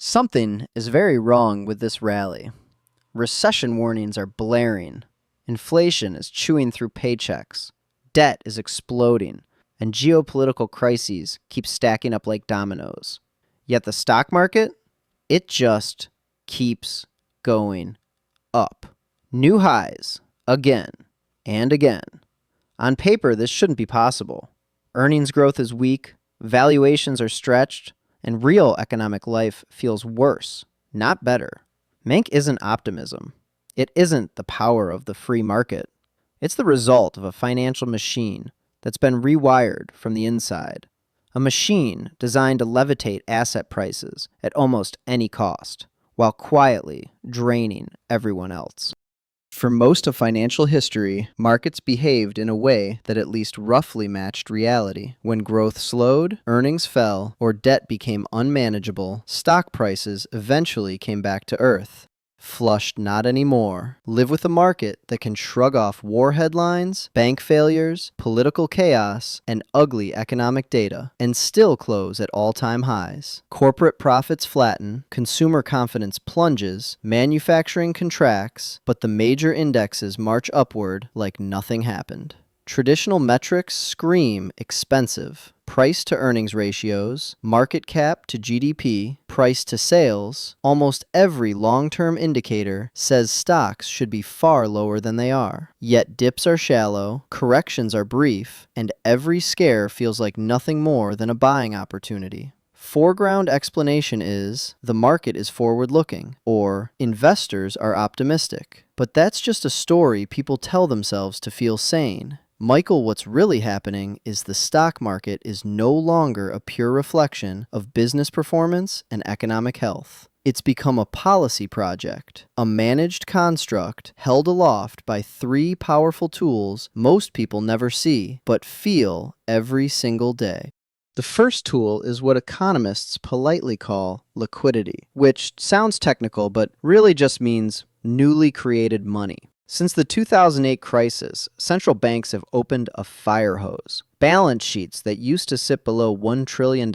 Something is very wrong with this rally. Recession warnings are blaring. Inflation is chewing through paychecks. Debt is exploding. And geopolitical crises keep stacking up like dominoes. Yet the stock market, it just keeps going up. New highs, again and again. On paper, this shouldn't be possible. Earnings growth is weak, valuations are stretched, and real economic life feels worse, not better. Mank isn't optimism. It isn't the power of the free market. It's the result of a financial machine that's been rewired from the inside. A machine designed to levitate asset prices at almost any cost, while quietly draining everyone else. For most of financial history, markets behaved in a way that at least roughly matched reality. When growth slowed, earnings fell, or debt became unmanageable, stock prices eventually came back to earth. Flushed not anymore. Live with a market that can shrug off war headlines, bank failures, political chaos, and ugly economic data, and still close at all-time highs. Corporate profits flatten, consumer confidence plunges, manufacturing contracts, but the major indexes march upward like nothing happened. Traditional metrics scream expensive. Price to earnings ratios, market cap to GDP, price to sales, almost every long-term indicator says stocks should be far lower than they are. Yet dips are shallow, corrections are brief, and every scare feels like nothing more than a buying opportunity. Foreground explanation is, the market is forward-looking, or investors are optimistic. But that's just a story people tell themselves to feel sane. Michael, what's really happening is the stock market is no longer a pure reflection of business performance and economic health. It's become a policy project, a managed construct held aloft by three powerful tools most people never see, but feel every single day. The first tool is what economists politely call liquidity, which sounds technical but really just means newly created money. Since the 2008 crisis, central banks have opened a fire hose. Balance sheets that used to sit below $1 trillion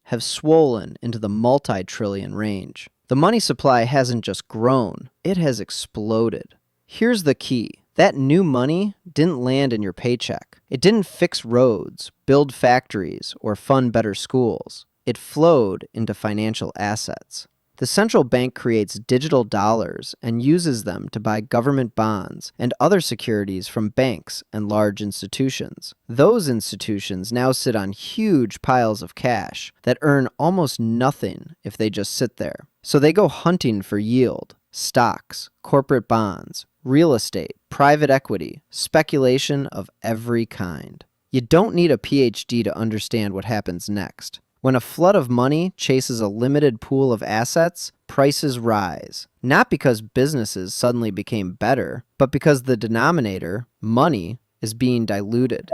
have swollen into the multi-trillion range. The money supply hasn't just grown, it has exploded. Here's the key. That new money didn't land in your paycheck. It didn't fix roads, build factories, or fund better schools. It flowed into financial assets. The central bank creates digital dollars and uses them to buy government bonds and other securities from banks and large institutions. Those institutions now sit on huge piles of cash that earn almost nothing if they just sit there. So they go hunting for yield, stocks, corporate bonds, real estate, private equity, speculation of every kind. You don't need a PhD to understand what happens next. When a flood of money chases a limited pool of assets, prices rise. Not because businesses suddenly became better, but because the denominator, money, is being diluted.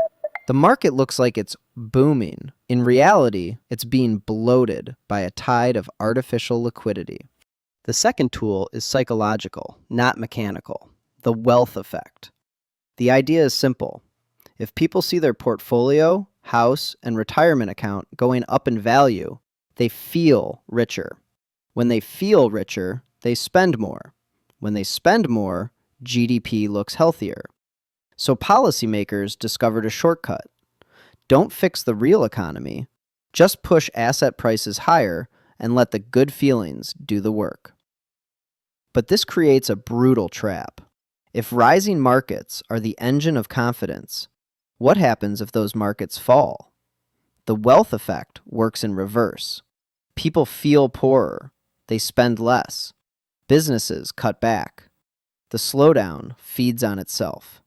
The market looks like it's booming. In reality, it's being bloated by a tide of artificial liquidity. The second tool is psychological, not mechanical. The wealth effect. The idea is simple. If people see their portfolio, house, and retirement account going up in value, they feel richer. When they feel richer, they spend more. When they spend more, GDP looks healthier. So policymakers discovered a shortcut. Don't fix the real economy, just push asset prices higher and let the good feelings do the work. But this creates a brutal trap. If rising markets are the engine of confidence, what happens if those markets fall? The wealth effect works in reverse. People feel poorer. They spend less. Businesses cut back. The slowdown feeds on itself.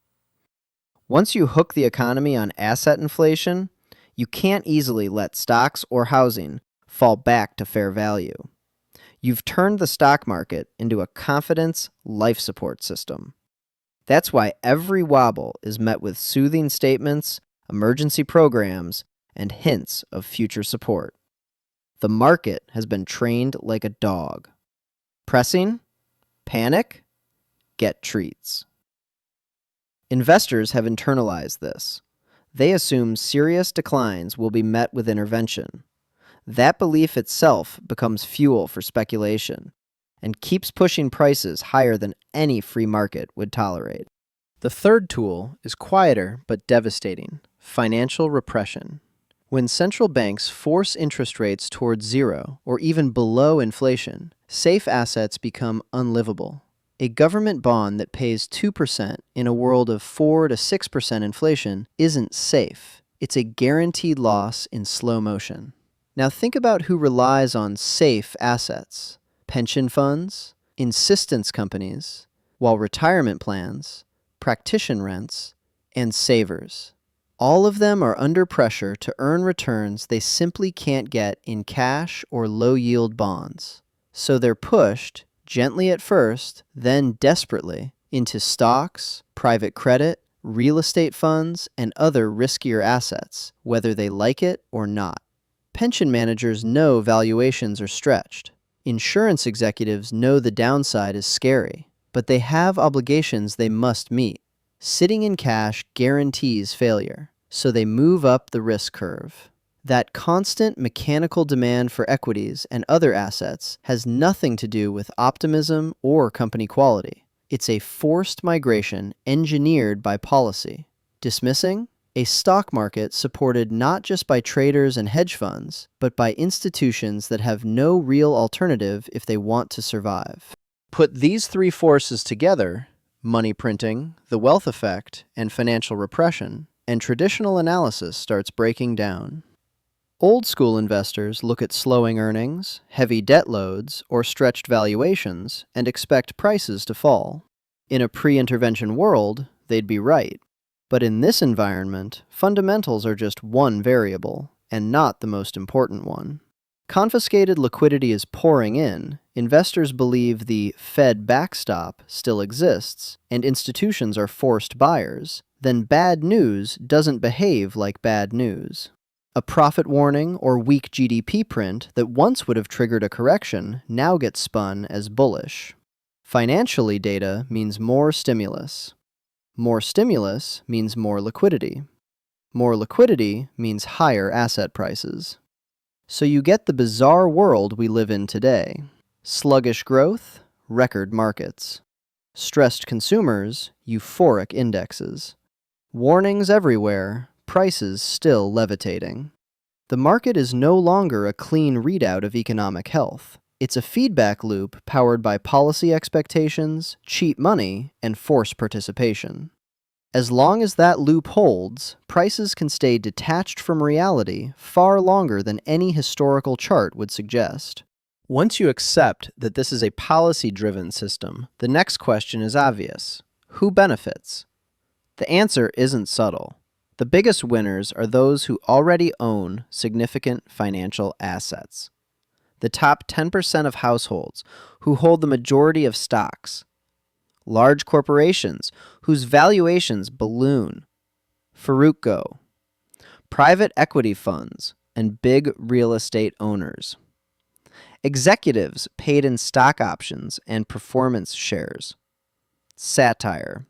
Once you hook the economy on asset inflation, you can't easily let stocks or housing fall back to fair value. You've turned the stock market into a confidence life support system. That's why every wobble is met with soothing statements, emergency programs, and hints of future support. The market has been trained like a dog. Pressing? Panic? Get treats. Investors have internalized this. They assume serious declines will be met with intervention. That belief itself becomes fuel for speculation and keeps pushing prices higher than any free market would tolerate. The third tool is quieter but devastating: financial repression. When central banks force interest rates towards zero or even below inflation, safe assets become unlivable. A government bond that pays 2% in a world of 4 to 6% inflation isn't safe. It's a guaranteed loss in slow motion. Now think about who relies on safe assets: pension funds, insistence companies, while retirement plans, practitioner rents, and savers. All of them are under pressure to earn returns they simply can't get in cash or low-yield bonds. So they're pushed, gently at first, then desperately, into stocks, private credit, real estate funds, and other riskier assets, whether they like it or not. Pension managers know valuations are stretched. Insurance executives know the downside is scary, but they have obligations they must meet. Sitting in cash guarantees failure, so they move up the risk curve. That constant mechanical demand for equities and other assets has nothing to do with optimism or company quality. It's a forced migration engineered by policy. Dismissing a stock market supported not just by traders and hedge funds, but by institutions that have no real alternative if they want to survive. Put these three forces together: money printing, the wealth effect, and financial repression, and traditional analysis starts breaking down. Old school investors look at slowing earnings, heavy debt loads, or stretched valuations and expect prices to fall. In a pre-intervention world, they'd be right. But in this environment, fundamentals are just one variable, and not the most important one. Confiscated liquidity is pouring in, investors believe the Fed backstop still exists, and institutions are forced buyers, then bad news doesn't behave like bad news. A profit warning or weak GDP print that once would have triggered a correction now gets spun as bullish. Financially, data means more stimulus. More stimulus means more liquidity. More liquidity means higher asset prices. So you get the bizarre world we live in today. Sluggish growth, record markets. Stressed consumers, euphoric indexes. Warnings everywhere, prices still levitating. The market is no longer a clean readout of economic health. It's a feedback loop powered by policy expectations, cheap money, and forced participation. As long as that loop holds, prices can stay detached from reality far longer than any historical chart would suggest. Once you accept that this is a policy-driven system, the next question is obvious: who benefits? The answer isn't subtle. The biggest winners are those who already own significant financial assets. The top 10% of households who hold the majority of stocks. Large corporations whose valuations balloon. Faruqo. Private equity funds and big real estate owners. Executives paid in stock options and performance shares. Satire.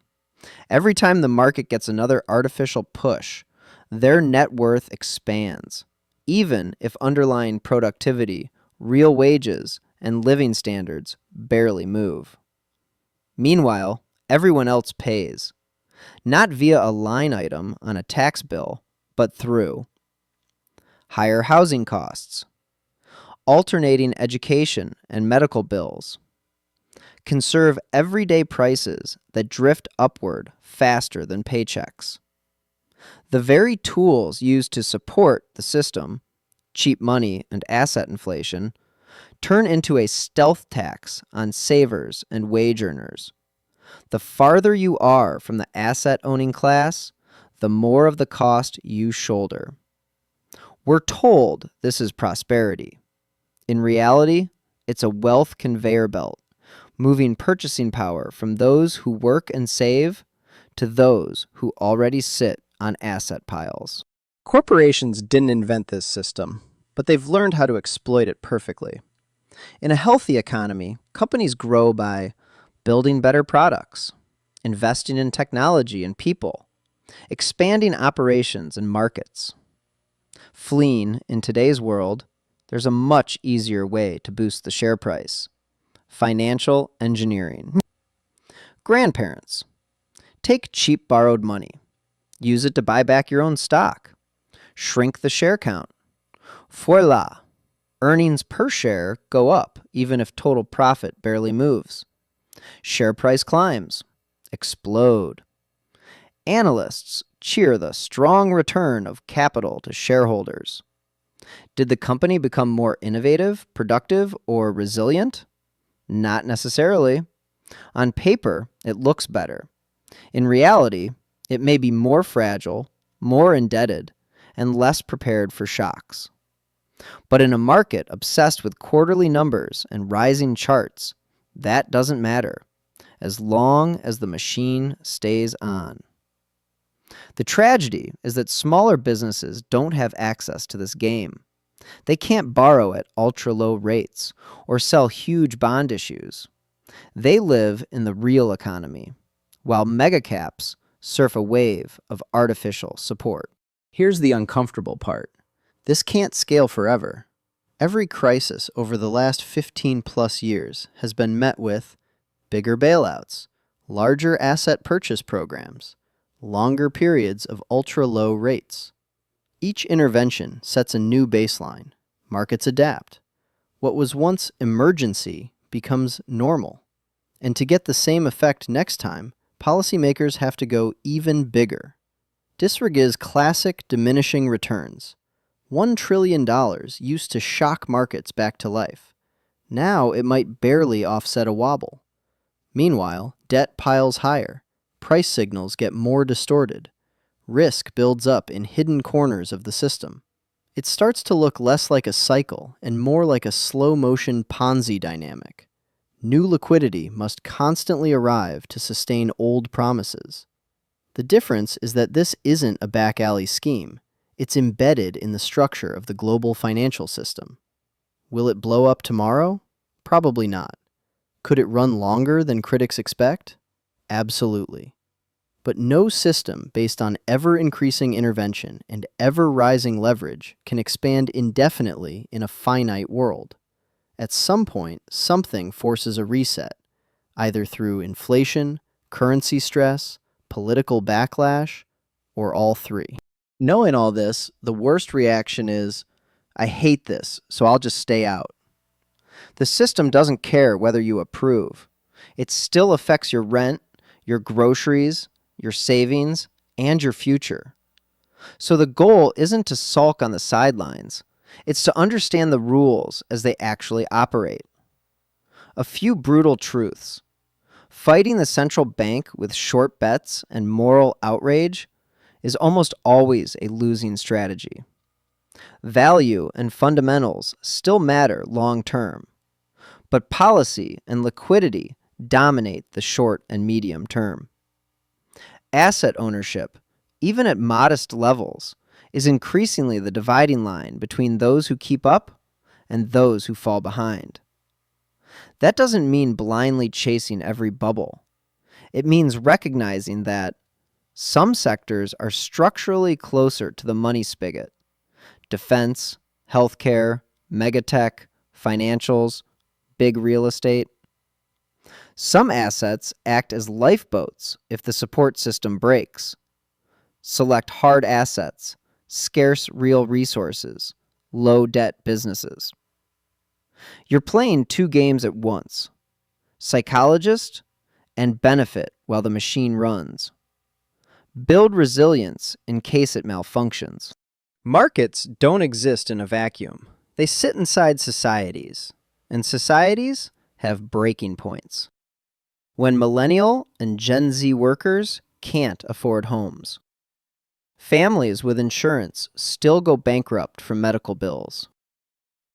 Every time the market gets another artificial push, their net worth expands, even if underlying productivity, real wages, and living standards barely move. Meanwhile, everyone else pays, not via a line item on a tax bill, but through higher housing costs, alternating education and medical bills, conserve everyday prices that drift upward faster than paychecks. The very tools used to support the system, cheap money and asset inflation, turn into a stealth tax on savers and wage earners. The farther you are from the asset-owning class, the more of the cost you shoulder. We're told this is prosperity. In reality, it's a wealth conveyor belt, moving purchasing power from those who work and save to those who already sit on asset piles. Corporations didn't invent this system, but they've learned how to exploit it perfectly. In a healthy economy, companies grow by building better products, investing in technology and people, expanding operations and markets. Fleeing, in today's world, There's a much easier way to boost the share price. Financial engineering. Grandparents. Take cheap borrowed money. Use it to buy back your own stock. Shrink the share count. Voila! Earnings per share go up even if total profit barely moves. Share price climbs. Explode. Analysts cheer the strong return of capital to shareholders. Did the company become more innovative, productive, or resilient? Not necessarily. On paper, it looks better. In reality, it may be more fragile, more indebted, and less prepared for shocks. But in a market obsessed with quarterly numbers and rising charts, that doesn't matter, as long as the machine stays on. The tragedy is that smaller businesses don't have access to this game. They can't borrow at ultra-low rates or sell huge bond issues. They live in the real economy, while megacaps surf a wave of artificial support. Here's the uncomfortable part. This can't scale forever. Every crisis over the last 15-plus years has been met with bigger bailouts, larger asset purchase programs, longer periods of ultra-low rates. Each intervention sets a new baseline. Markets adapt. What was once emergency becomes normal. And to get the same effect next time, policymakers have to go even bigger. Disregard's classic diminishing returns. $1 trillion used to shock markets back to life. Now it might barely offset a wobble. Meanwhile, debt piles higher. Price signals get more distorted. Risk builds up in hidden corners of the system. It starts to look less like a cycle and more like a slow-motion Ponzi dynamic. New liquidity must constantly arrive to sustain old promises. The difference is that this isn't a back-alley scheme. It's embedded in the structure of the global financial system. Will it blow up tomorrow? Probably not. Could it run longer than critics expect? Absolutely. But no system based on ever-increasing intervention and ever-rising leverage can expand indefinitely in a finite world. At some point, something forces a reset, either through inflation, currency stress, political backlash, or all three. Knowing all this, the worst reaction is, I hate this, so I'll just stay out. The system doesn't care whether you approve. It still affects your rent, your groceries, your savings, and your future. So the goal isn't to sulk on the sidelines. It's to understand the rules as they actually operate. A few brutal truths. Fighting the central bank with short bets and moral outrage is almost always a losing strategy. Value and fundamentals still matter long term, but policy and liquidity dominate the short and medium term. Asset ownership, even at modest levels, is increasingly the dividing line between those who keep up and those who fall behind. That doesn't mean blindly chasing every bubble. It means recognizing that some sectors are structurally closer to the money spigot. Defense, healthcare, megatech, financials, big real estate. Some assets act as lifeboats if the support system breaks. Select hard assets, scarce real resources, low debt businesses. You're playing two games at once: psychologist and benefit while the machine runs. Build resilience in case it malfunctions. Markets don't exist in a vacuum. They sit inside societies, and societies have breaking points. When Millennial and Gen Z workers can't afford homes. Families with insurance still go bankrupt from medical bills.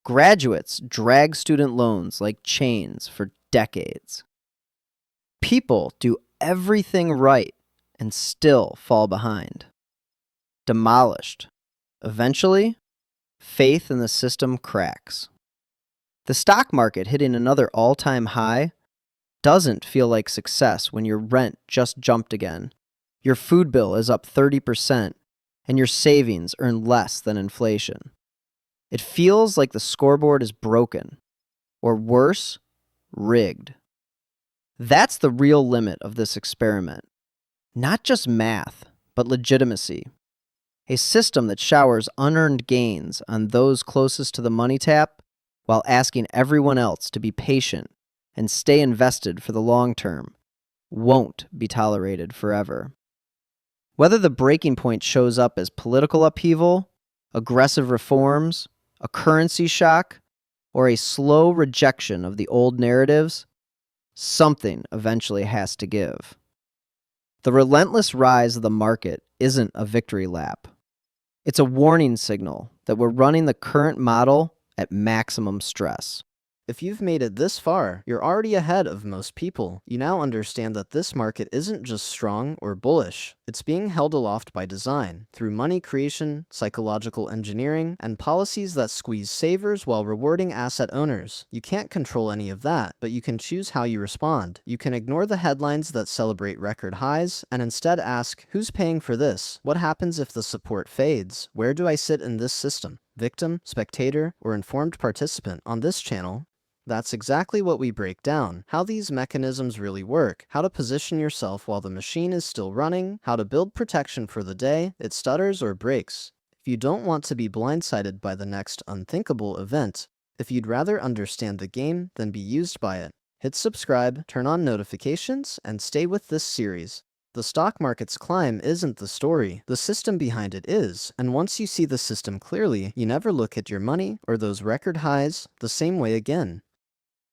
Graduates drag student loans like chains for decades. People do everything right and still fall behind. Demolished. Eventually, faith in the system cracks. The stock market hitting another all-time high doesn't feel like success when your rent just jumped again, your food bill is up 30%, and your savings earn less than inflation. It feels like the scoreboard is broken, or worse, rigged. That's the real limit of this experiment. Not just math, but legitimacy. A system that showers unearned gains on those closest to the money tap while asking everyone else to be patient and stay invested for the long term won't be tolerated forever. Whether the breaking point shows up as political upheaval, aggressive reforms, a currency shock, or a slow rejection of the old narratives, something eventually has to give. The relentless rise of the market isn't a victory lap. It's a warning signal that we're running the current model at maximum stress. If you've made it this far, you're already ahead of most people. You now understand that this market isn't just strong or bullish. It's being held aloft by design, through money creation, psychological engineering, and policies that squeeze savers while rewarding asset owners. You can't control any of that, but you can choose how you respond. You can ignore the headlines that celebrate record highs, and instead ask, who's paying for this? What happens if the support fades? Where do I sit in this system? Victim, spectator, or informed participant? On this channel, that's exactly what we break down. How these mechanisms really work, how to position yourself while the machine is still running, how to build protection for the day it stutters or breaks. If you don't want to be blindsided by the next unthinkable event, if you'd rather understand the game than be used by it, hit subscribe, turn on notifications, and stay with this series. The stock market's climb isn't the story, the system behind it is, and once you see the system clearly, you never look at your money or those record highs the same way again.